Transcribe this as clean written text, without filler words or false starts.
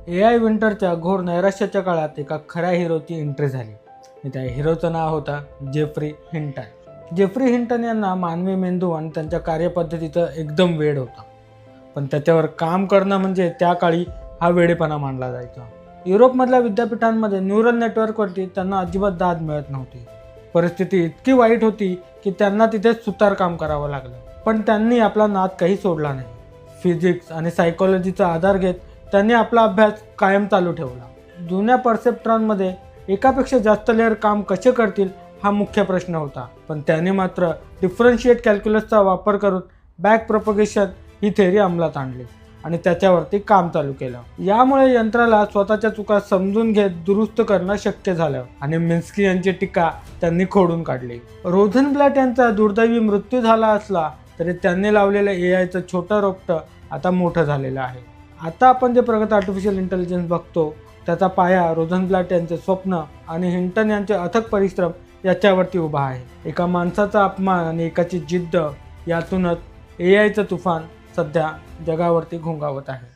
AI विंटरच्या घोर नैराश्याच्या काळात एका खऱ्या हिरोची एंट्री झाली आणि त्या हिरोचं नाव होता जेफ्री हिंटन. जेफ्री हिंटन यांना मानवी मेंदू आणि त्यांच्या कार्यपद्धतीचं एकदम वेड होता, पण त्याच्यावर काम करणं म्हणजे त्या काळी हा वेडेपणा मानला जायचा. युरोपमधल्या विद्यापीठांमध्ये न्यूरल नेटवर्कवरती त्यांना अजिबात दाद मिळत नव्हती. परिस्थिती इतकी वाईट होती की त्यांना तिथे सुतारकाम करावं लागलं, पण त्यांनी आपला नाद काही सोडला नाही. फिजिक्स आणि सायकोलॉजीचा आधार घेत त्यांनी आपला अभ्यास कायम चालू ठेवला. जुन्या परसेप्ट्रॉनमध्ये एकापेक्षा जास्त लेअर काम कसे करतील हा मुख्य प्रश्न होता, पण त्याने मात्र डिफरन्शिएट कॅल्क्युलसचा वापर करून बॅक प्रोपगेशन ही थेअरी अंमलात आणली आणि त्याच्यावरती काम चालू केलं. यामुळे यंत्राला स्वतःच्या चुका समजून घेत दुरुस्त करणं शक्य झालं आणि मिन्स्की यांची टीका त्यांनी खोडून काढली. रोझनब्लॅट यांचा दुर्दैवी मृत्यू झाला असला तरी त्यांनी लावलेलं AIचं छोटं रोपटं आता मोठं झालेलं आहे. आता आपण जे प्रगत आर्टिफिशियल इंटेलिजन्स बघतो त्याचा पाया रोझनब्लॅट यांचे स्वप्न आणि हिंटन यांचे अथक परिश्रम याच्यावरती उभा आहे. एका माणसाचा अपमान आणि एकाची जिद्द यातूनच AIचं तुफान सध्या जगावरती घोंगावत आहे.